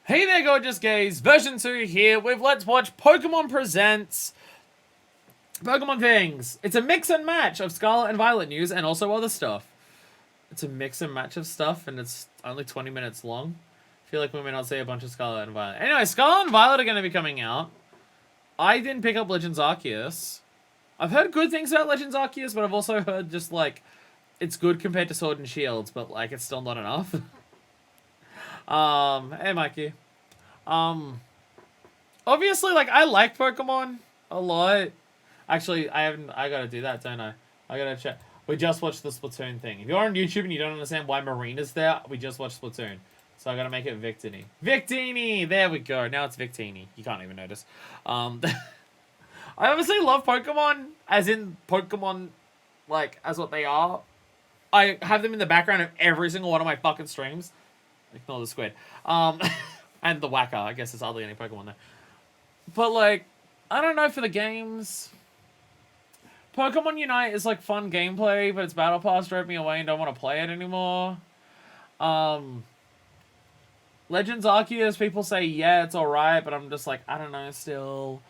Hey there, gorgeous gays. Version 2 here with Let's Watch Pokemon Presents Pokemon Things. It's a mix and match of Scarlet and Violet news and also other stuff. It's a mix and match of stuff and it's only 20 minutes long. I feel like we may not see a bunch of Scarlet and Violet. Anyway, Scarlet and Violet are going to be coming out. I didn't pick up Legends Arceus. I've heard good things about Legends Arceus, but I've also heard just like it's good compared to Sword and Shields, but like it's still not enough. Hey Mikey. Obviously, like, I like Pokemon a lot. Actually, I gotta do that, don't I? I gotta check. We just watched the Splatoon thing. If you're on YouTube and you don't understand why Marina's there, we just watched Splatoon. So I gotta make it Victini. Victini! There we go. Now it's Victini. You can't even notice. I obviously love Pokemon, as in Pokemon, like, as what they are. I have them in the background of every single one of my fucking streams. Ignore the squid. And the Whacker. I guess there's hardly any Pokemon there. But, like, I don't know for the games. Pokemon Unite is, like, fun gameplay, but its Battle Pass drove me away and don't want to play it anymore. Legends Arceus, people say, yeah, it's alright, but I'm just like, I don't know, still.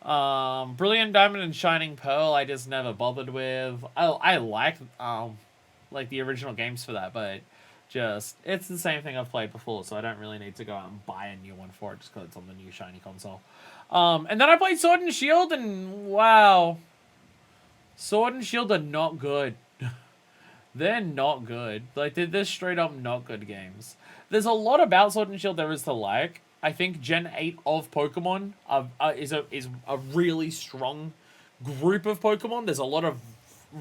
Brilliant Diamond and Shining Pearl, I just never bothered with. I like the original games for that, but just, it's the same thing I've played before, so I don't really need to go out and buy a new one for it just because it's on the new shiny console. And then I played Sword and Shield, and wow. Sword and Shield are not good. They're not good. Like, they're straight up not good games. There's a lot about Sword and Shield there is to like. I think Gen 8 of Pokemon is a really strong group of Pokemon. There's a lot of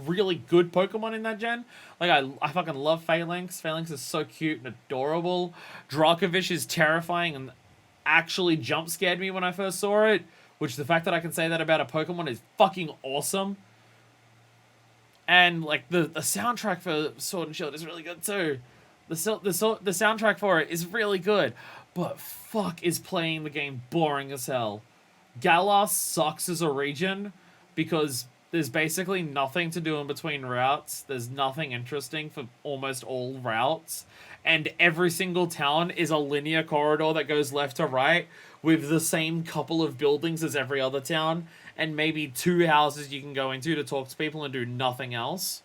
really good Pokemon in that gen. Like, I fucking love Phalanx. Phalanx is so cute and adorable. Dracovish is terrifying and actually jump scared me when I first saw it. Which, the fact that I can say that about a Pokemon is fucking awesome. And, like, the soundtrack for Sword and Shield is really good, too. The soundtrack for it is really good. But fuck is playing the game boring as hell. Galar sucks as a region because there's basically nothing to do in between routes. There's nothing interesting for almost all routes. And every single town is a linear corridor that goes left to right with the same couple of buildings as every other town. And maybe 2 houses you can go into to talk to people and do nothing else.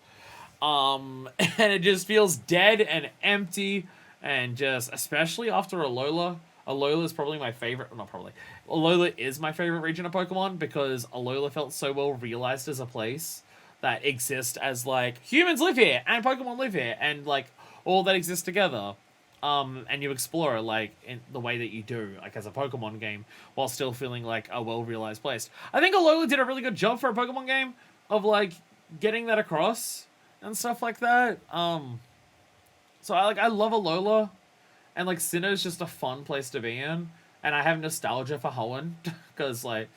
And it just feels dead and empty. And just, especially after Alola. Alola is probably my favorite, not probably. Alola is my favorite region of Pokemon because Alola felt so well realized as a place that exists as, like, humans live here and Pokemon live here and, like, all that exists together. And you explore it, like, in the way that you do, like, as a Pokemon game while still feeling like a well-realized place. I think Alola did a really good job for a Pokemon game of, like, getting that across and stuff like that. So I love Alola. And, like, Sinnoh's just a fun place to be in. And I have nostalgia for Hoenn. Because, like,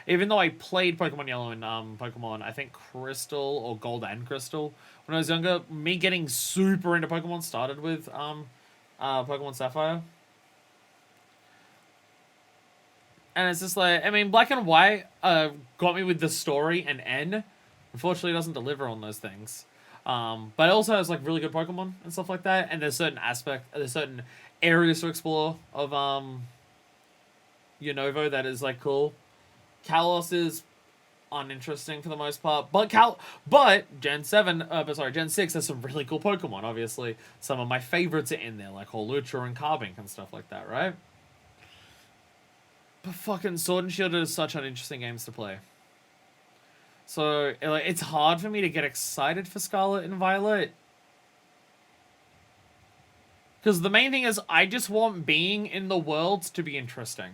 even though I played Pokemon Yellow and Pokemon, I think Crystal or Gold and Crystal when I was younger, me getting super into Pokemon started with Pokemon Sapphire. And it's just like, I mean, Black and White got me with the story and N. Unfortunately, it doesn't deliver on those things. But it also has, like, really good Pokemon and stuff like that. And there's certain areas to explore of, Unova that is, like, cool. Kalos is uninteresting for the most part. But Gen 6 has some really cool Pokemon, obviously. Some of my favorites are in there, like Hawlucha and Carbink and stuff like that, right? But fucking Sword and Shield is such uninteresting games to play. So, like, it's hard for me to get excited for Scarlet and Violet. Because the main thing is, I just want being in the worlds to be interesting.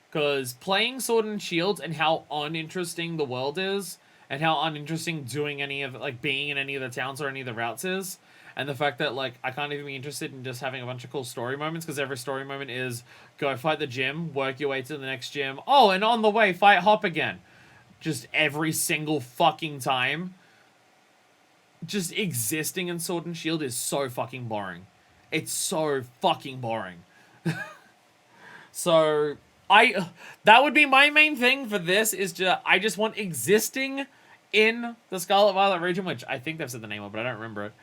Because playing Sword and Shield and how uninteresting the world is, and how uninteresting doing any of, like, being in any of the towns or any of the routes is, and the fact that, like, I can't even be interested in just having a bunch of cool story moments, because every story moment is, go fight the gym, work your way to the next gym, oh, and on the way, fight Hop again. Just every single fucking time. Just existing in Sword and Shield is so fucking boring. It's so fucking boring. So, that would be my main thing for this, is I just want existing in the Scarlet Violet region, which I think they've said the name of, but I don't remember it.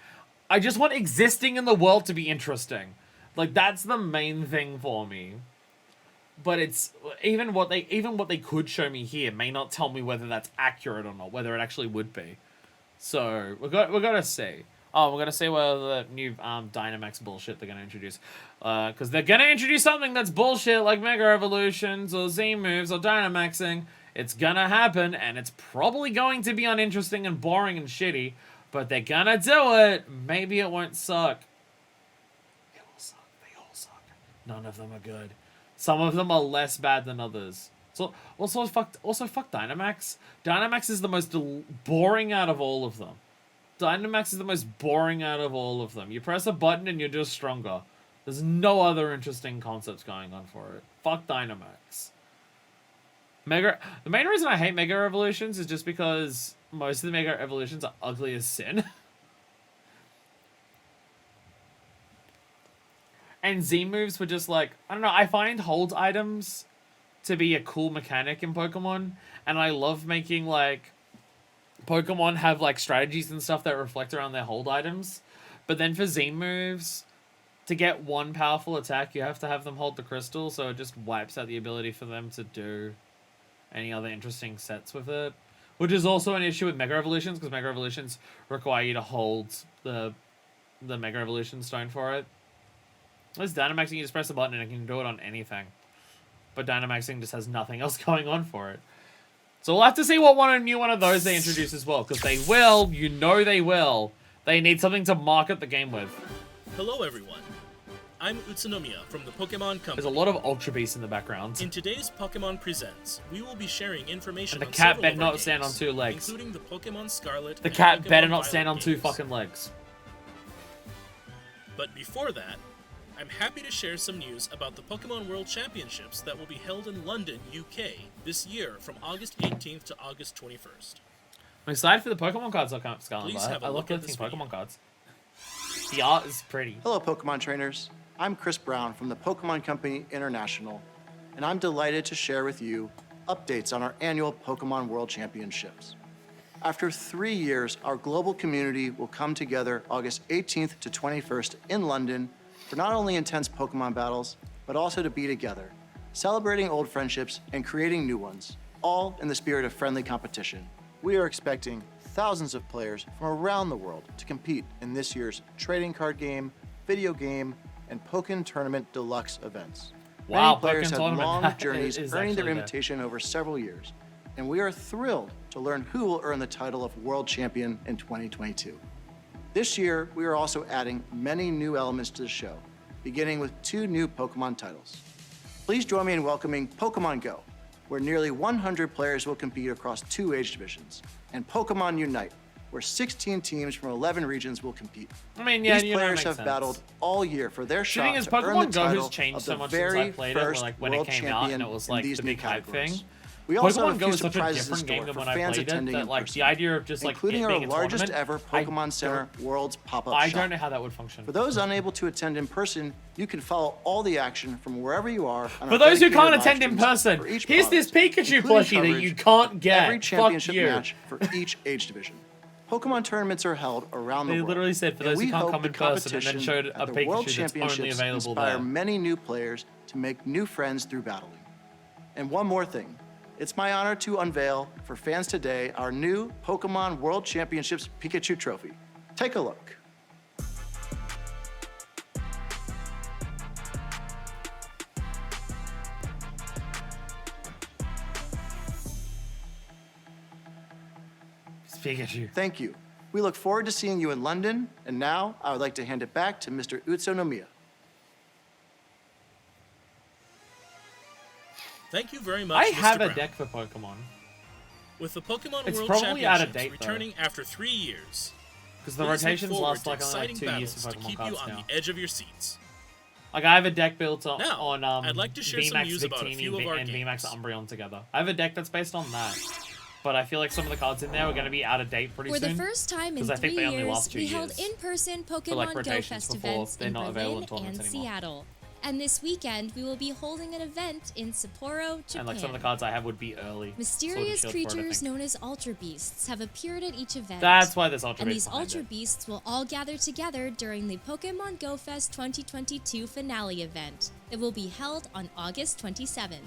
I just want existing in the world to be interesting. Like, that's the main thing for me. But it's even what they could show me here may not tell me whether that's accurate or not, whether it actually would be. So we're gonna see. Oh, we're gonna see whether the new Dynamax bullshit they're gonna introduce, because they're gonna introduce something that's bullshit like Mega Evolutions or Z moves or Dynamaxing. It's gonna happen, and it's probably going to be uninteresting and boring and shitty. But they're gonna do it. Maybe it won't suck. It will suck. They all suck. None of them are good. Some of them are less bad than others. So also fuck Dynamax. Dynamax is the most boring out of all of them. Dynamax is the most boring out of all of them. You press a button and you're just stronger. There's no other interesting concepts going on for it. Fuck Dynamax. The main reason I hate Mega Evolutions is just because most of the Mega Evolutions are ugly as sin. And Z moves were just like, I don't know, I find hold items to be a cool mechanic in Pokemon, and I love making, like, Pokemon have, like, strategies and stuff that reflect around their hold items. But then for Z moves, to get one powerful attack, you have to have them hold the crystal, so it just wipes out the ability for them to do any other interesting sets with it. Which is also an issue with Mega Evolutions, because Mega Evolutions require you to hold the Mega Evolution Stone for it. This Dynamaxing, you just press a button and it can do it on anything. But Dynamaxing just has nothing else going on for it. So we'll have to see what new one of those they introduce as well. Because they will, you know they will. They need something to market the game with. Hello everyone. I'm Utsunomiya from the Pokemon Company. There's a lot of Ultra Beasts in the background. In today's Pokemon Presents, we will be sharing information and on the cat several better of our not stand on games, 2 legs. including the Pokemon Scarlet The and cat Pokemon better not Violet stand on 2 games. fucking legs. But before that, I'm happy to share some news about the Pokemon World Championships that will be held in London, UK, this year from August 18th to August 21st. I'm excited for the Pokemon cards I'll come Please by. have a I love look at collecting this Pokemon video. cards. The art is pretty. Hello, Pokemon trainers. I'm Chris Brown from the Pokemon Company International, and I'm delighted to share with you updates on our annual Pokemon World Championships. After 3 years, our global community will come together August 18th to 21st in London for not only intense Pokemon battles, but also to be together, celebrating old friendships and creating new ones, all in the spirit of friendly competition. We are expecting thousands of players from around the world to compete in this year's trading card game, video game, and Pokken Tournament Deluxe events. Wow, Many players Pokken have Tournament long journeys is earning their actually there. invitation over several years, and we are thrilled to learn who will earn the title of World Champion in 2022. This year, we are also adding many new elements to the show, beginning with 2 new Pokemon titles. Please join me in welcoming Pokemon Go, where nearly 100 players will compete across 2 age divisions, and Pokemon Unite, where 16 teams from 11 regions will compete. I mean, yeah, These you know, players makes have sense. battled all year for their The shot thing is, to earn Pokemon the Go title has changed of so the much since I very played it. first Like when it world came out, and champion it was in like these the new big hype categories. thing. We also Pokemon have a Go few is such a surprises in different game store than for when I fans played it. attending That in like person, the idea of just like including it our being a largest tournament, ever Pokemon Center World's pop-up I shop. don't know how that would function. For those unable to attend in person, you can follow all the action from wherever you are. On For our those who dedicated can't live attend in streams person, for each here's this province, Pikachu including plushie that coverage you can't of get. every Fuck championship you. match for each age division. Pokemon tournaments are held around the They world. literally said, for and those who we can't hope come the in person, and then competition showed at a the World Pikachu that's only Championships available inspire there. many new players to make new friends through battling. And one more thing. It's my honor to unveil for fans today our new Pokemon World Championships Pikachu Trophy. Take a look. It's Pikachu. Thank you. We look forward to seeing you in London, and now I would like to hand it back to Mr. Utsunomiya. Thank you very much, I Mr. have a Brown. deck for Pokemon. With the Pokemon It's World probably out of Championships date, though. returning after 3 years, Because the please look rotations forward last to like only like exciting 2 years battles for to Pokemon keep you cards on now. the edge of your seats. Like I have a deck built on Now, I'd like to share some VMAX news about a Victini few of our and VMAX games. Umbreon together. I have a deck that's based on that. But I feel like some of the cards in there are going to be out of date pretty For soon. the first time in 'cause I think 3 they only years, last 2 we held years. in-person For, like, Pokemon Go rotations Fest before events they're in not available in Berlin tournaments and anymore. Seattle. And this weekend, we will be holding an event in Sapporo, Japan. And like some of the cards I have would be early. Mysterious Sword and Shield for it, I creatures think. known as Ultra Beasts have appeared at each event. That's why there's Ultra And Beasts these behind Ultra it. Beasts will all gather together during the Pokemon Go Fest 2022 finale event that will be held on August 27th.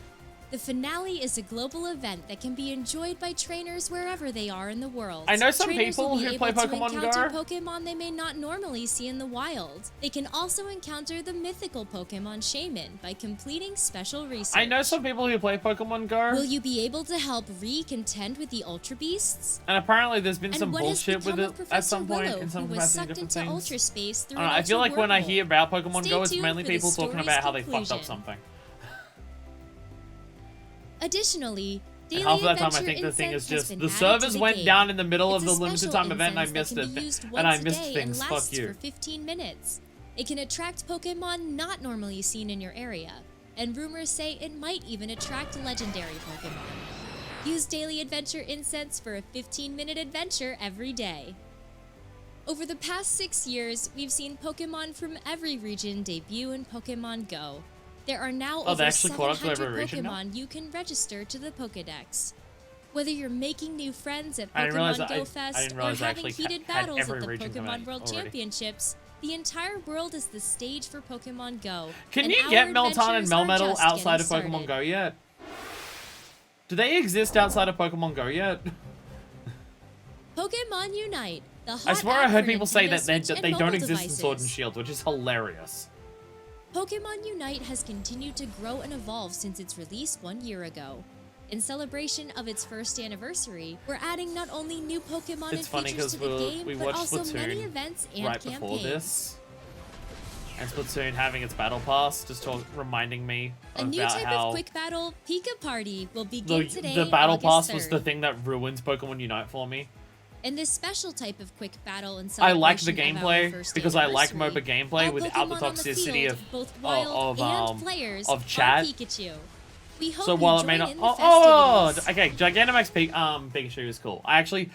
The finale is a global event that can be enjoyed by trainers wherever they are in the world. I know some Trainers people will be who able play to Pokemon encounter Go. Pokemon they may not normally see in the wild. They can also encounter the mythical Pokemon Shaman by completing special research. I know some people who play Pokemon Go. Will you be able to help contend with the Ultra Beasts? And apparently there's been And some what has bullshit with become it of at Professor some point Willow, in some who was capacity, sucked different into things. Ultra Space through I don't know, an I feel Ultra like when I wormhole? hear about Pokemon Stay Go, it's tuned mainly for the people talking story's about how they fucked up conclusion. something. Additionally, And Daily half of that time I Adventure think the thing is Incense has just been the added to servers the went game. down in the middle It's of a the limited special time event and I incense missed that it. can be used And I once a missed day things. and Fuck lasts you. for 15 minutes. It can attract Pokemon not normally seen in your area, and rumors say it might even attract legendary Pokemon. Use Daily Adventure Incense for a 15-minute adventure every day. Over the past 6 years, we've seen Pokemon from every region debut in Pokemon Go. There are now Oh, they over actually caught up to 700 every region now? Pokemon you can register to the Pokedex. Whether you're making new friends at I didn't realize Pokemon that- Go I Fest didn't or realize I having actually heated had battles every at the region Pokemon World already. Championships, the entire world is the stage for Pokemon Go. Can and you our get Meltan and adventures are Melmetal just outside of getting Pokemon started. Go yet? Do they exist outside of Pokemon Go yet? Pokemon Unite, the hot I swear I app heard for people say Nintendo that Switch they and don't mobile exist in Sword and devices. Shield, which is hilarious. Pokemon Unite has continued to grow and evolve since its release 1 year ago. In celebration of its first anniversary, we're adding not only new Pokemon It's and funny features to because the game, we but watched also many Splatoon events and right campaigns. before this. And Splatoon having its battle pass, just reminding me A new about type how of quick battle, Pika Party, will begin today, the battle August pass was 3rd. the thing that ruined Pokemon Unite for me. In this special type of quick battle and I like the celebration of our gameplay first because I like anniversary, MOBA gameplay all without the Pokemon on toxicity field, of both wild and players of chat. are Pikachu. We hope So you while it join may not, in the festivities. okay, Gigantamax Pikachu is cool. I actually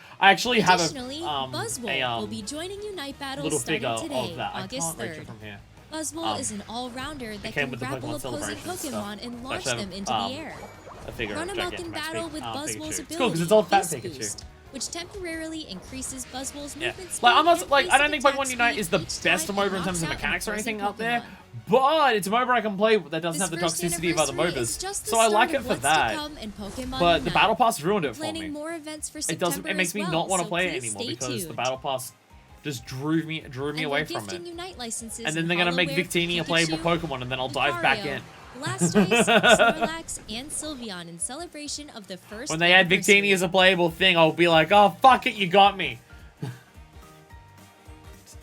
have Additionally, a Buzzwole will be joining Unite battles little starting figure today, of that. I August can't reach 3rd. it from here. Buzzwole is an all-rounder that came can with the grapple Pokemon opposing Celebration stuff. Pokemon and So launch actually, them into the air. A figure Run of amok in Gigantamax battle with Buzzwole's Pikachu. ability, It's cool because it's all fat Beast Pikachu. Boost, which temporarily increases Buzzwole's Yeah, movement speed like I'm not and like I don't basic think Pokemon attack Unite speed is the each best time MOBA it in terms knocks of out mechanics or opposing anything out there, Pokemon. but it's a MOBA I can play that doesn't have the This first toxicity of other anniversary is MOBAs. just the So I like start it of for what's to that. come in Pokemon But the Unite. battle pass ruined it for Planning me. more events for It September makes as me well, not want to so play it please anymore stay because the tuned. battle pass just drew me And away we're from gifting it. Unite licenses And then in they're gonna make Hollow Ware, Victini a playable Pikachu, Pokemon, and then I'll dive back Lucario, in. Blastoise, Snorlax, and Sylveon in celebration of the first When they add anniversary. Victini as a playable thing, I'll be like, oh fuck it, you got me.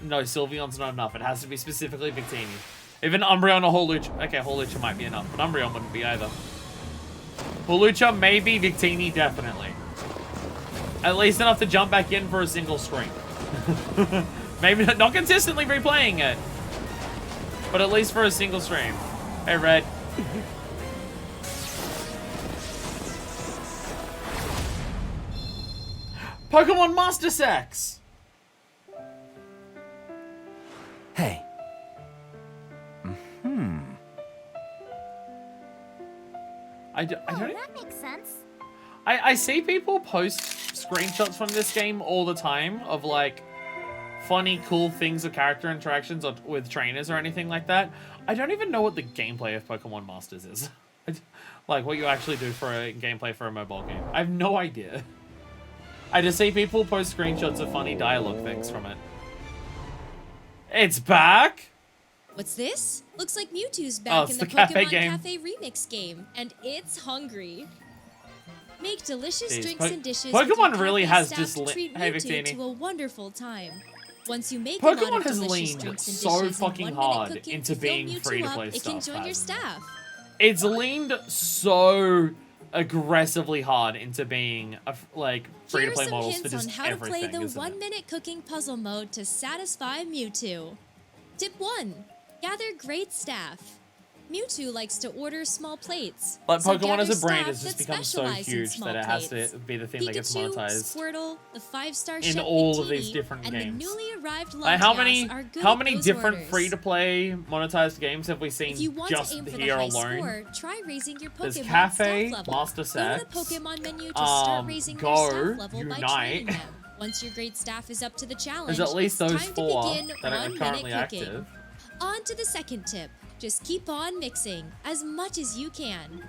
No, Sylveon's not enough. It has to be specifically Victini. Even Umbreon or Hawlucha. Okay, Hawlucha might be enough, but Umbreon wouldn't be either. Hawlucha, maybe. Victini, definitely. At least enough to jump back in for a single screen. Maybe not consistently replaying it, but at least for a single stream. Hey, Red. Pokemon Master Sex! Hey. I don't That makes sense. I see people post screenshots from this game all the time of like funny, cool things of character interactions with trainers or anything like that. I don't even know what the gameplay of Pokemon Masters is. Like what you actually do for a gameplay for a mobile game. I have no idea. I just see people post screenshots of funny dialogue things from it. It's back! What's this? Looks like Mewtwo's Oh, back it's in the the cafe Pokemon game. Cafe Remix game, and it's hungry. Make delicious Jeez, drinks and dishes. Pokemon with your really cafe has staff just to li- treat Hey, Mewtwo Victini. to a wonderful time. Once you make Pokemon a lot of has delicious leaned drinks and so dishes in fucking 1 minute hard cooking into to fill being Mewtwo free-to-play up, it can stuff, join your hasn't it? staff. It's leaned so aggressively hard into being like Here are free-to-play some models for hints on just how to play everything, the isn't it? 1 minute cooking puzzle mode to satisfy Mewtwo. Tip 1. Gather great staff. Mewtwo likes to order small plates. But so Pokemon as gather a brand staff has just that become so specialize in huge small that it has plates. to be the thing that gets Pikachu, monetized. Squirtle, the 5-star In Chef all of Victini, these different and games. the newly arrived Like Latias are good how at many those different orders. free-to-play monetized games have we seen If you want just to aim for the here high alone? score, try raising your There's Pokemon Cafe, staff level. Master Go to Sex, the Pokemon menu to start raising Go, their staff level by Unite. training them. Once your great staff is up to the challenge, There's at least it's those time 4 to begin that are 1 currently minute cooking. active. On to the second tip. Just keep on mixing as much as you can.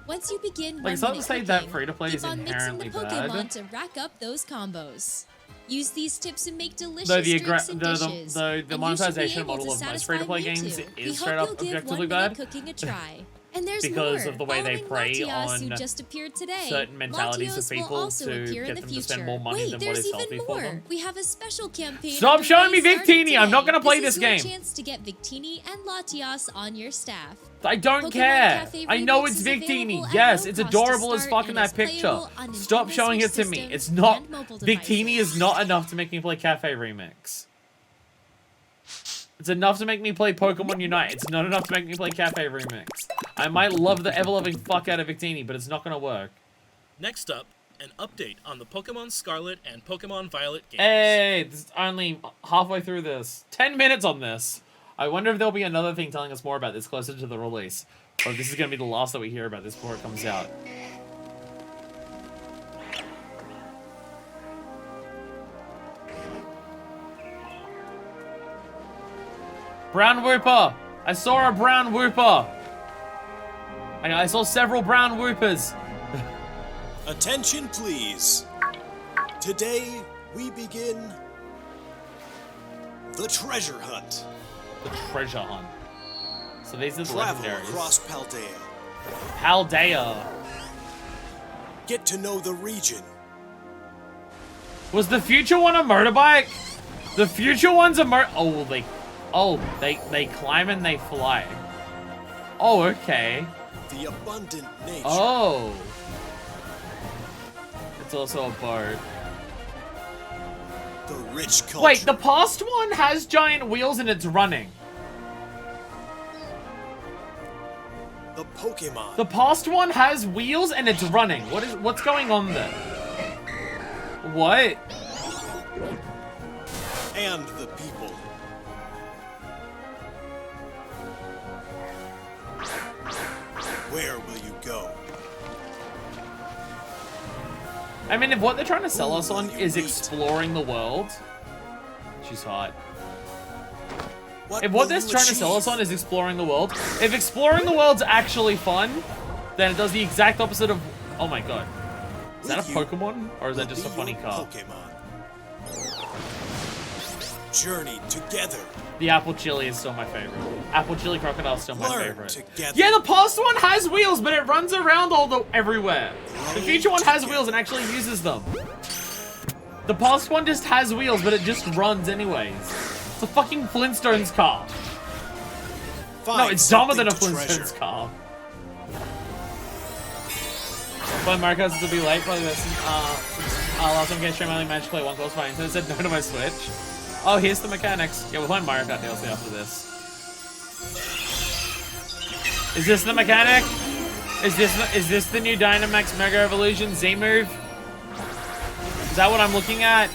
Once you begin Like, 1 it's not to minute say cooking, that free-to-play keep is on mixing the inherently Pokemon bad. to rack up those combos. Use these tips and make delicious Though the, drinks and dishes. the and you should be monetization able model to of most satisfy free-to-play me games too. is We straight hope up you'll give objectively 1 bad. minute cooking a try. And there's Because more. of the way they Following prey Latias, who on just appeared today, certain mentalities Latios of people will also to appear in get the them to spend future. more money Wait, than what there's is even healthy for more. them. We have a special campaign. Stop showing me starting Victini! I'm not today. gonna play This this is game. your chance to get Victini and Latias on your staff. I don't Pokemon care. Cafe I know Remix it's is Victini. available at Yes, no it's cost to adorable as start fuck in and that is picture. playable on Stop Nintendo showing it Switch to me. systems It's not. and mobile Victini devices. is not enough to make me play Cafe Remix. It's enough to make me play Pokemon Unite. It's not enough to make me play Cafe Remix. I might love the ever-loving fuck out of Victini, but it's not gonna work. Next up, an update on the Pokemon Scarlet and Pokemon Violet games. Hey, this is only halfway through this. 10 minutes on this. I wonder if there'll be another thing telling us more about this closer to the release. Or if this is gonna be the last that we hear about this before it comes out. Brown Whooper! I saw a brown Whooper! I saw several brown Whoopers. Attention, please. Today, we begin the treasure hunt. The treasure hunt. So these are the Travel legendaries. across Paldea. Paldea. Get to know the region. Was the future one a motorbike? The future one's a they climb and they fly. Oh, okay. The abundant nature. Oh. It's also a boat. The rich culture. Wait, the past one has giant wheels and it's running. The Pokemon. The past one has wheels and it's running. What's going on there? What? And the people. Where will you go? I mean, if what they're trying to sell us on is exploring the world, she's hot. If what they're trying to sell us on is exploring the world, if exploring the world's actually fun, then it does the exact opposite of. Oh my god, is that a Pokemon or is that just a funny car? Pokemon. Journey together. The apple chili is still my favorite. Apple chili crocodile is still my Learn favorite. together. Yeah, the past one has wheels, but it runs around everywhere. The future one has wheels and actually uses them. The past one just has wheels, but it just runs anyways. It's a fucking Flintstones car. No, it's dumber than a Flintstones car. But Mario Kart will be late. Probably this. Last time game stream I only managed to play one course by internet. Said no to my Switch. Oh, here's the mechanics. Yeah, we'll find Mario Kart DLC after this. Is this the mechanic? Is this the new Dynamax Mega Evolution Z move? Is that what I'm looking at?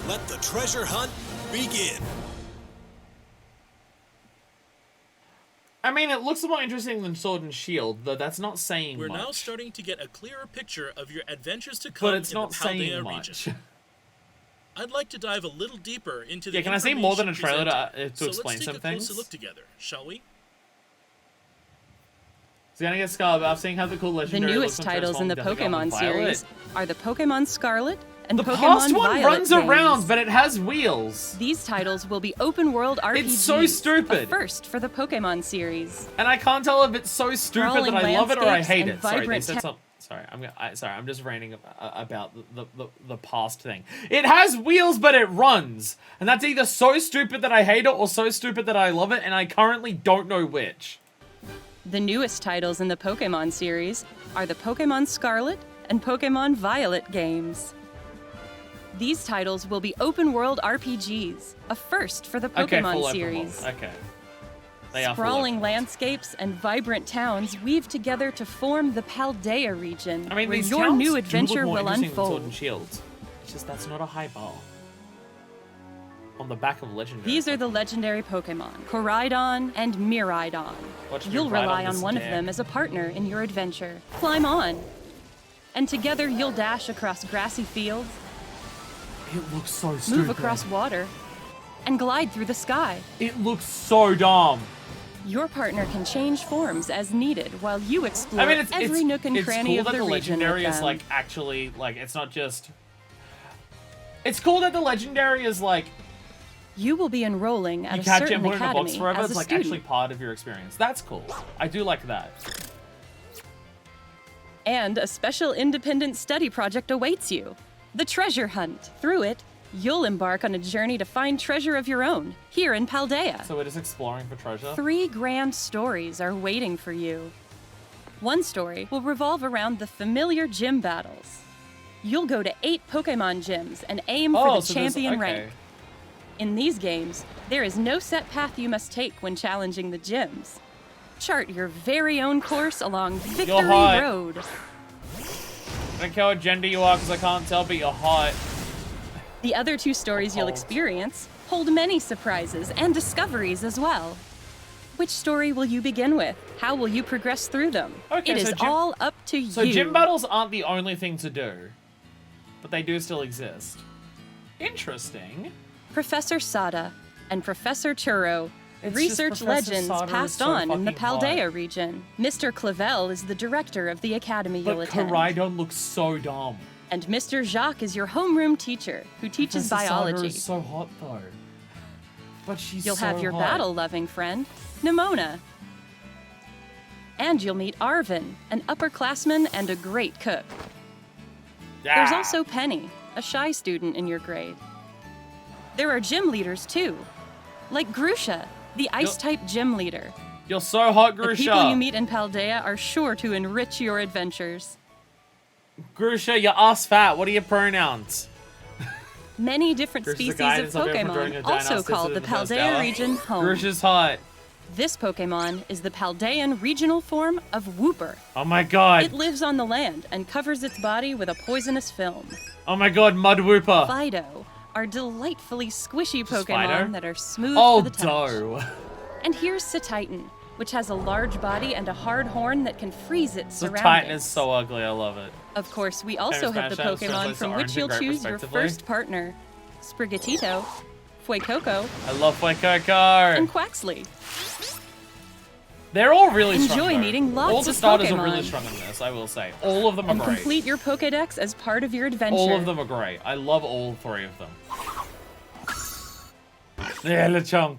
Let the treasure hunt begin. I mean, it looks more interesting than Sword and Shield, though that's not saying We're much. now starting to get a clearer picture of your adventures to come But it's in not the saying Paldea much. region. I'd like to dive a little deeper into the Yeah, can I see more than a information trailer presented. to explain So some let's take a things? closer look together, shall we? It's gonna get Scarlet. I've seen how the cool The legendary newest looks when titles in the transformed into Pokemon Violet. series are the Pokemon Scarlet and The Pokemon past one Violet runs games. around, but it has wheels. These titles will be open-world RPGs. It's so stupid. A first for the Pokemon series. And I can't tell if it's so stupid Sprawling that I love it or I landscapes hate and it. Sorry, they vibrant said something. Sorry, I'm just ranting about the past thing. It has wheels, but it runs, and that's either so stupid that I hate it or so stupid that I love it, and I currently don't know which. The newest titles in the Pokemon series are the Pokemon Scarlet and Pokemon Violet games. These titles will be open-world RPGs, a first for the Okay, Pokemon full series. open world. Okay. They are full Sprawling open. landscapes and vibrant towns weave together to form the Paldea region, I mean, where these your towns new do look adventure more will interesting than Sword and unfold. Shield. It's just that's not a high bar. On the back of Legendary. These are the legendary Pokemon, Koraidon and Miraidon. Watch me You'll ride rely on on this one of dick. them as a partner in your adventure. Climb on! And together you'll dash across grassy fields, It looks so stupid. move across water, and glide through the sky. It looks so dumb. Your partner can change forms as needed while you explore I mean, it's every nook and it's cranny cool of that the the region with legendary is them. like actually like it's not just. It's cool that the legendary is like You will be enrolling at you a catch it certain and put it in a academy box forever. as It's a like student. actually part of your experience. That's cool. I do like that. And a special independent study project awaits you, the Treasure Hunt. Through it, you'll embark on a journey to find treasure of your own, here in Paldea. So we're just exploring for treasure. 3 grand stories are waiting for you. One story will revolve around the familiar gym battles. You'll go to 8 Pokemon gyms and aim for the so there's- champion okay. rank. In these games, there is no set path you must take when challenging the gyms. Chart your very own course along Victory hot. Road. I don't care what gender you are because I can't tell, but you're hot. The other 2 stories you'll Cold. experience hold many surprises and discoveries as well. Which story will you begin with? How will you progress through them? Okay, It so is gym- all up to So you. gym battles aren't the only thing to do, but they do still exist. Interesting. Professor Sada and Professor Churro, It's research just Professor legends Sada is passed so on in the fucking hot. Paldea region. Mr. Clavel is the director of the academy you'll But attend. Koraidon looks so dumb. And Mr. Jacques is your homeroom teacher who teaches Professor Sada biology. is so hot though. But she's You'll so have your hot. battle-loving friend, Nimona. And you'll meet Arvin, an upperclassman and a great cook. There's Ah. also Penny, a shy student in your grade. There are gym leaders too, like Grusha, the ice-type gym leader. You're so hot, The people you Grusha. meet in Paldea are sure to enrich your adventures. Grusha, you're ass fat. What are your pronouns? Many different Grusha's a species guy of that's up there for doing Pokemon, a giant also ass called visit the in the first Paldea hour. region home. Grusha's hot. This Pokemon is the Paldean regional form of Wooper. Oh my god. It lives on the land and covers its body with a poisonous film. Oh my god, Mud Wooper. Fido are delightfully squishy Just Pokemon Fido? that are smooth Oh, to the touch. dough. And here's Cetitan, which has a large body and a hard horn that can freeze its The surroundings. Titan is so ugly. I love it. Of course, we also Famous have the Spanish Pokemon translates to from which orange and you'll grape, choose your respectively. first partner. Sprigatito, Fuecoco, I love Fuecoco. and Quaxley. They're all really strong. Enjoy though. meeting lots All the of starters are Pokemon. really strong in this, I will say. All of them are And great. complete your Pokédex as part of your adventure. All of them are great. I love all 3 of them. Yeah, LeChonk.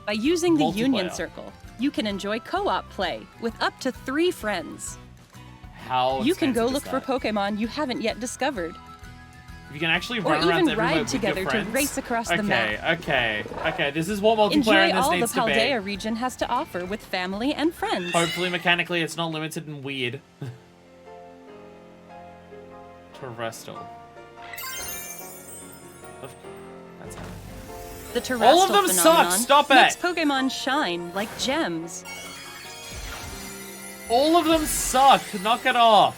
By using the Union Multiplayer. Circle, you can enjoy co-op play with up to 3 friends. How You can go expensive look is for that? Pokemon you haven't yet discovered. You can actually Or run around even everywhere ride with together your to friends? race across the okay, map. Okay. This is what multiplayer Enjoy in this all the needs to Paldea be. region has to offer with family and friends. Hopefully, mechanically, it's not limited and weird. Terrestrial. That's it. The terrestrial All of them suck! phenomenon Stop makes it! Pokemon shine like gems. All of them suck. Knock it off.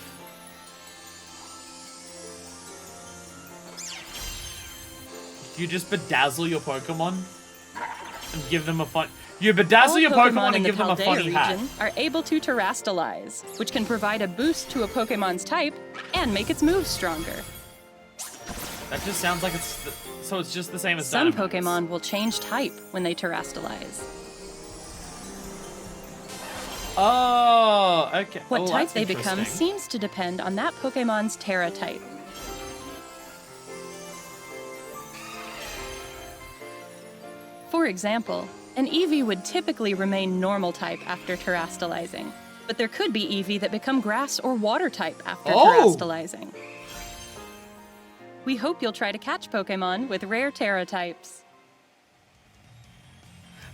You just bedazzle your Pokemon and give them a fun. You bedazzle All your Pokemon in and the give them a Paldea funny hat. region are able to terrastalize, which can provide a boost to a Pokemon's type and make its moves stronger. That just sounds like so it's just the same as Some Dynamax. Pokemon will change type when they terrastalize. Oh, okay. What Oh, type that's they become interesting. seems to depend on that Pokemon's Terra type. For example, an Eevee would typically remain normal type after terrastalizing, but there could be Eevee that become grass or water type after Oh! terrastalizing. We hope you'll try to catch Pokemon with rare Terra types.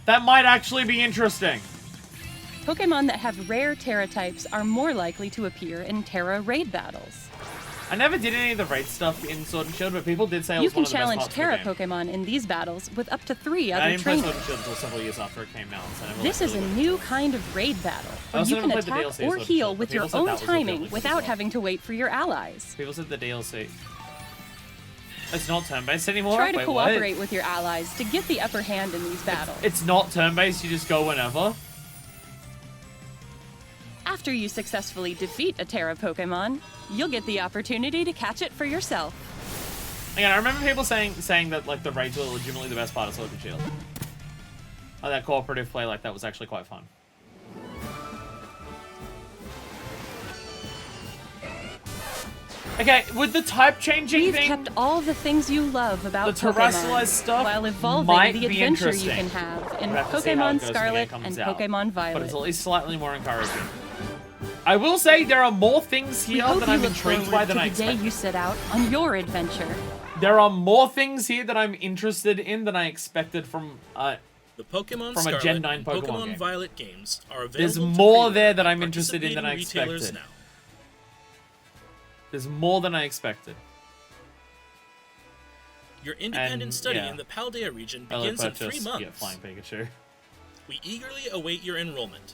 That might actually be interesting. Pokemon that have rare Terra types are more likely to appear in Terra raid battles. I never did any of the raid stuff in Sword and Shield, but people did say it You was one can of the best challenge parts Terra of the game. Pokemon in these battles with up to 3 I other didn't play trainers. Sword and Shield until several years after it came out. So I never This like is a really new kind of raid battle, where also you can never played the attack DLC or Sword and heal Shield, with but your people said own that was really timing good as without well. having to wait for your allies. People said the DLC. It's not turn-based anymore? Try to Wait, cooperate what? with your allies to get the upper hand in these battles. It's not turn-based, you just go whenever? After you successfully defeat a Terra Pokemon, you'll get the opportunity to catch it for yourself. Again, I remember people saying that like the raids were legitimately the best part of Sword and Shield. Oh, that cooperative play like that was actually quite fun. Okay, with the type changing We've thing, kept all the things you love about the terrestrialized Pokemon stuff while evolving might the be adventure you interesting. can have in We'll have to see how it Pokemon goes when the Scarlet game and comes out. Pokemon But Violet. it's at least slightly more encouraging. I will say there are more things We here hope that you I'm look intrigued forward by than to I the day expected. you set out on your adventure. There are more things here that I'm interested in than I expected from The Pokemon From a Scarlet Gen 9 and Pokemon Pokemon game. Violet games are available There's to more pre-order there that at I'm interested in than I participating retailers expected. now. There's more than I expected. Your independent And, study yeah. in the Paldea region Early begins in purchase, 3 months. yeah, Flying Pikachu. We eagerly await your enrollment.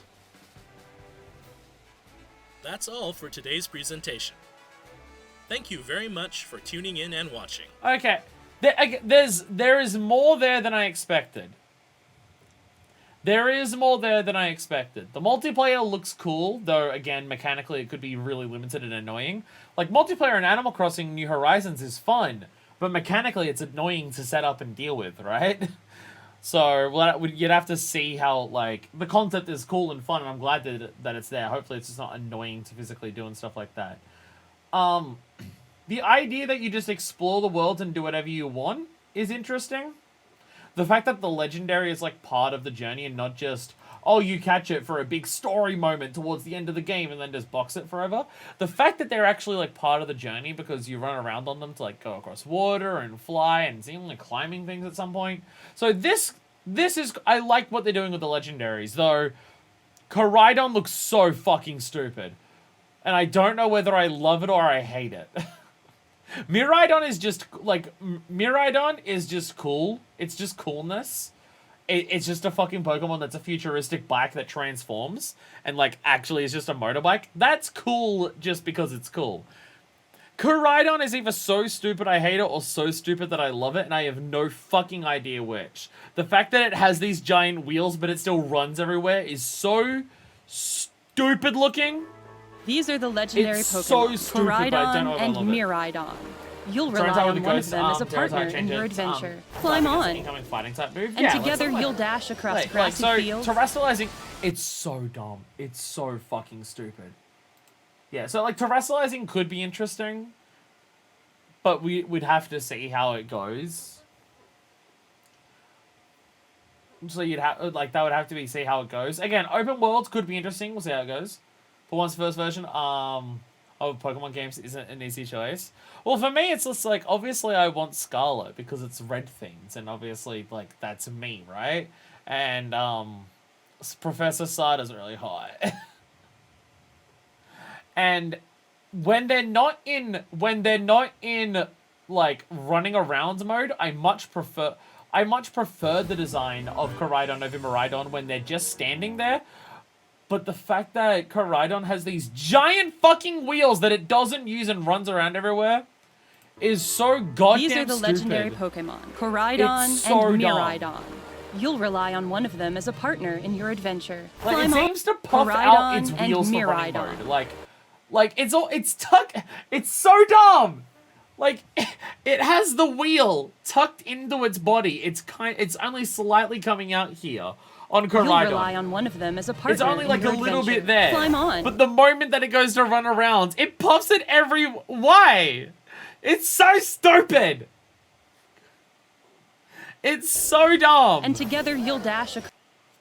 That's all for today's presentation. Thank you very much for tuning in and watching. Okay, there is more there than I expected. There is more there than I expected. The multiplayer looks cool, though again, mechanically it could be really limited and annoying. Like, multiplayer in Animal Crossing New Horizons is fun, but mechanically it's annoying to set up and deal with, right? So, well, you'd have to see how, like, the concept is cool and fun, and I'm glad that it's there. Hopefully it's just not annoying to physically do and stuff like that. The idea that you just explore the world and do whatever you want is interesting. The fact that the legendary is, like, part of the journey and not just, oh, you catch it for a big story moment towards the end of the game and then just box it forever. The fact that they're actually, like, part of the journey because you run around on them to, like, go across water and fly and seem like climbing things at some point. So this is, I like what they're doing with the legendaries, though Koraidon looks so fucking stupid. And I don't know whether I love it or I hate it. Miraidon is just, like, Miraidon is just cool. It's just coolness. It's just a fucking Pokemon that's a futuristic bike that transforms and, like, actually is just a motorbike. That's cool just because it's cool. Koraidon is either so stupid I hate it or so stupid that I love it, and I have no fucking idea which. The fact that it has these giant wheels but it still runs everywhere is so stupid looking. These are the legendary It's Pokemon, so stupid, but I don't know Koraidon if I and love it. Miraidon. You'll Tyranitar rely with on the one ghost, of them as a Tyranitar partner in changes, your adventure. I Climb think it's an on, incoming fighting type move. and Yeah, together let's- you'll dash across like, grassy so fields. terrestrializing, it's so dumb. It's so fucking stupid. Yeah, so like terrestrializing could be interesting, but we'd have to see how it goes. So you'd have like that would have to be see how it goes. Again, open worlds could be interesting. We'll see how it goes. For once, first version of Pokemon games isn't an easy choice. Well, for me, it's just like obviously I want Scarlet because it's red things, and obviously like that's me, right? And Professor Sada's really hot. And when they're not in like running around mode, I much prefer the design of Koraidon over Miraidon when they're just standing there. But the fact that Koraidon has these giant fucking wheels that it doesn't use and runs around everywhere is so goddamn These are the stupid. legendary Pokemon, Koraidon It's so and dumb. Miraidon. You'll rely on one of them as a partner in your adventure. Like, Climb it on, seems to puff out its Koraidon and wheels for running Miraidon. mode. Like it's so dumb. Like, it has the wheel tucked into its body. It's only slightly coming out here on You'll Koraidon. rely on one of them as a partner It's only in like a your little adventure. bit there. Climb on. But the moment that it goes to run around, it puffs it why? It's so stupid. It's so dumb. And together you'll dash across.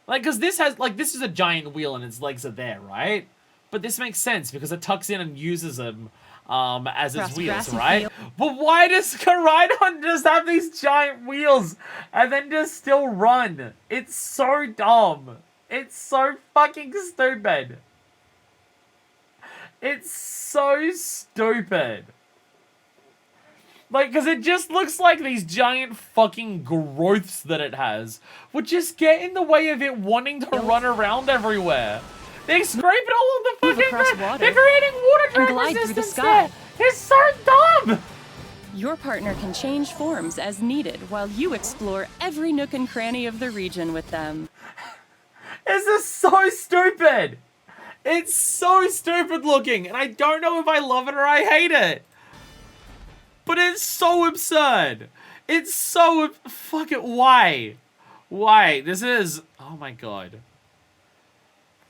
Like, because this is a giant wheel and its legs are there, right? But this makes sense because it tucks in and uses them as its Across wheels, grassy right? field. But why does Koraidon just have these giant wheels and then just still run? It's so dumb. It's so fucking stupid. It's so stupid. Like, because it just looks like these giant fucking growths that it has would just get in the way of it wanting to run around everywhere. They're scraping all of the fucking across water. They're creating water And trap glide through the resistance sky. there. It's so dumb. Your partner can change forms as needed while you explore every nook and cranny of the region with them. This is so stupid. It's so stupid looking, and I don't know if I love it or I hate it. But it's so absurd. It's so... Fuck it, why? Why? This is... Oh my god.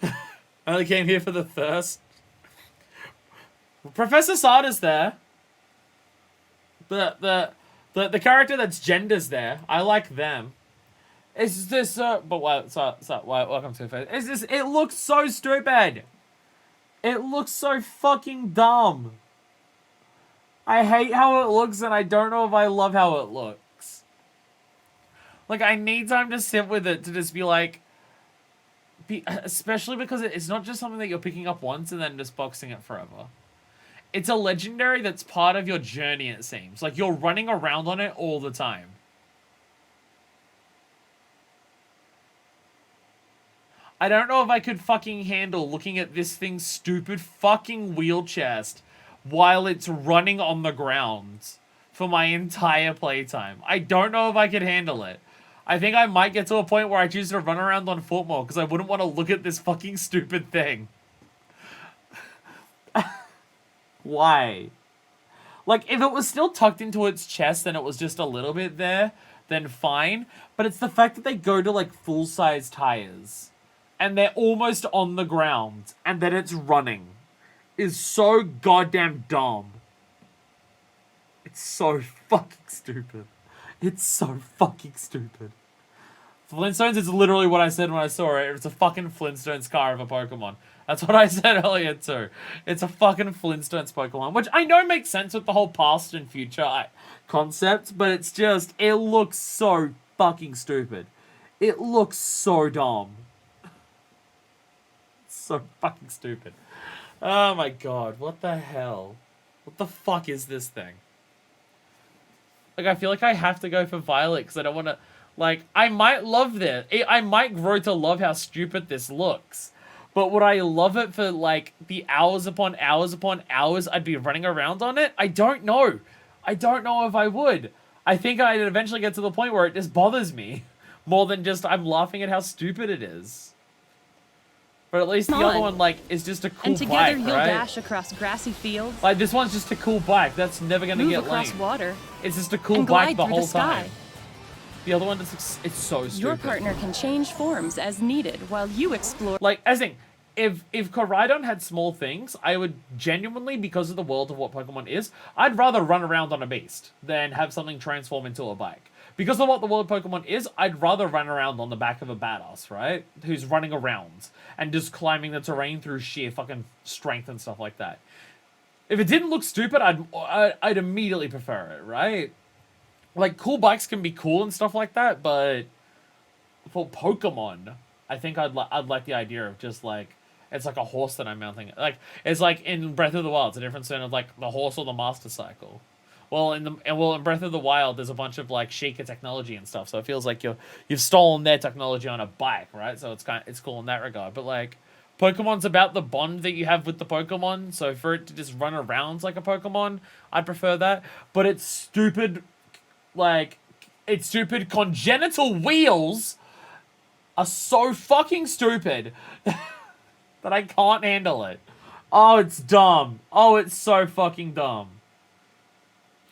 I only came here for the thirst. Professor Sada's there. The character that's gender's there. I like them. It's just but what? So welcome to the. It's just. It looks so stupid. It looks so fucking dumb. I hate how it looks, and I don't know if I love how it looks. Like, I need time to sit with it to just be like, especially because it's not just something that you're picking up once and then just boxing it forever. It's a legendary that's part of your journey, it seems. Like, you're running around on it all the time. I don't know if I could fucking handle looking at this thing's stupid fucking wheel chest while it's running on the ground for my entire playtime. I don't know if I could handle it. I think I might get to a point where I choose to run around on foot more because I wouldn't want to look at this fucking stupid thing. Why? Like, if it was still tucked into its chest and it was just a little bit there, then fine. But it's the fact that they go to, like, full-size tires. And they're almost on the ground. And then it's running. Is so goddamn dumb. It's so fucking stupid. It's so fucking stupid. Flintstones is literally what I said when I saw it. It's a fucking Flintstones car of a Pokemon. That's what I said earlier too. It's a fucking Flintstones Pokemon, which I know makes sense with the whole past and future concept, but it's just, it looks so fucking stupid. It looks so dumb. It's so fucking stupid. Oh my god, what the hell? What the fuck is this thing? Like, I feel like I have to go for Violet because I don't want to... Like, I might love this. I might grow to love how stupid this looks. But would I love it for, like, the hours upon hours upon hours I'd be running around on it? I don't know. I don't know if I would. I think I'd eventually get to the point where it just bothers me. More than just I'm laughing at how stupid it is. But at least the other one, like, is just a cool bike, And together you'll right? dash across grassy fields. Like, this one's just a cool bike. That's never going to get across lame. water. It's just a cool and bike glide the through whole the sky. time. The other one, it's so stupid. Your partner can change forms as needed while you explore. Like, as in, if Koraidon had small things, I would genuinely, because of the world of what Pokemon is, I'd rather run around on a beast than have something transform into a bike. Because of what the world of Pokemon is, I'd rather run around on the back of a badass, right? Who's running around and just climbing the terrain through sheer fucking strength and stuff like that. If it didn't look stupid, I'd immediately prefer it, right? Like, cool bikes can be cool and stuff like that, but for Pokemon, I think I'd like the idea of just, like, it's like a horse that I'm mounting. Like, it's like in Breath of the Wild, it's a different sort of, like, the horse or the Master Cycle. Well, in Breath of the Wild, there's a bunch of, like, Sheikah technology and stuff, so it feels like you've stolen their technology on a bike, right? So it's cool in that regard. But, like, Pokemon's about the bond that you have with the Pokemon, so for it to just run around like a Pokemon, I'd prefer that. But it's stupid... Like, its stupid congenital wheels are so fucking stupid that I can't handle it. Oh, it's dumb. Oh, it's so fucking dumb.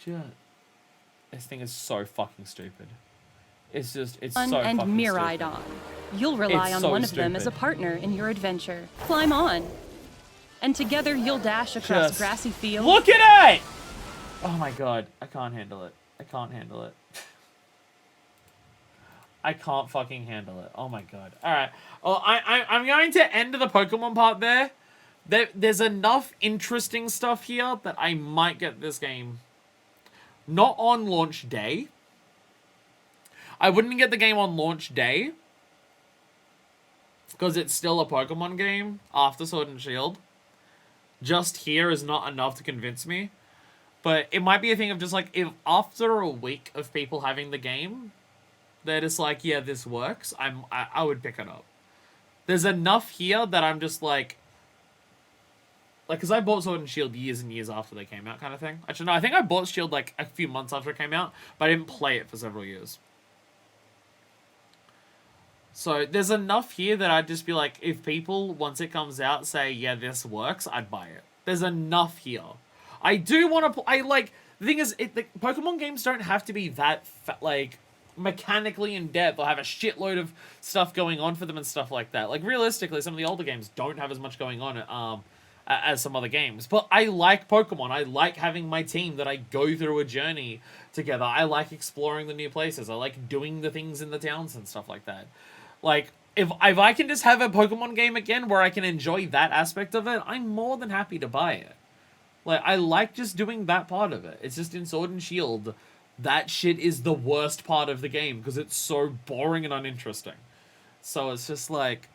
This thing is so fucking stupid. It's so and fucking Miraidon. stupid. You'll rely It's on so one of them as a stupid. partner in your adventure. Climb on. And together you'll dash across Just grassy fields. Look at it! Oh my god, I can't handle it. I can't handle it. I can't fucking handle it. Oh my god. Alright. Well, I'm going to end the Pokemon part there. There's enough interesting stuff here that I might get this game. Not on launch day. I wouldn't get the game on launch day. because it's still a Pokemon game after Sword and Shield. Just here is not enough to convince me. But it might be a thing of just like, if after a week of people having the game, they're just like, yeah, this works, I would pick it up. There's enough here that I'm just like, because I bought Sword and Shield years and years after they came out, kind of thing. Actually, no, I think I bought Shield like a few months after it came out, but I didn't play it for several years. So there's enough here that I'd just be like, if people, once it comes out, say, yeah, this works, I'd buy it. There's enough here. I do want to, the thing is, the Pokemon games don't have to be that, like, mechanically in depth or have a shitload of stuff going on for them and stuff like that. Like, realistically, some of the older games don't have as much going on as some other games. But I like Pokemon. I like having my team that I go through a journey together. I like exploring the new places. I like doing the things in the towns and stuff like that. Like, if I can just have a Pokemon game again where I can enjoy that aspect of it, I'm more than happy to buy it. Like, I like just doing that part of it. It's just in Sword and Shield, that shit is the worst part of the game because it's so boring and uninteresting. So it's just like,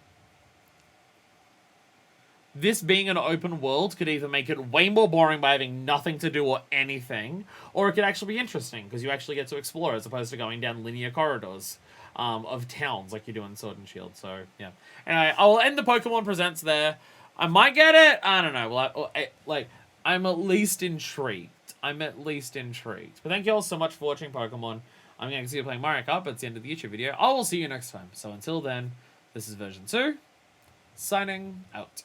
this being an open world could either make it way more boring by having nothing to do or anything, or it could actually be interesting because you actually get to explore as opposed to going down linear corridors of towns like you do in Sword and Shield. So, yeah. Anyway, I'll end the Pokemon Presents there. I might get it. I don't know. Well, I'm at least intrigued. But thank you all so much for watching Pokemon. I'm going to see you playing Mario Kart, but it's the end of the YouTube video. I will see you next time. So until then, this is Version 2, signing out.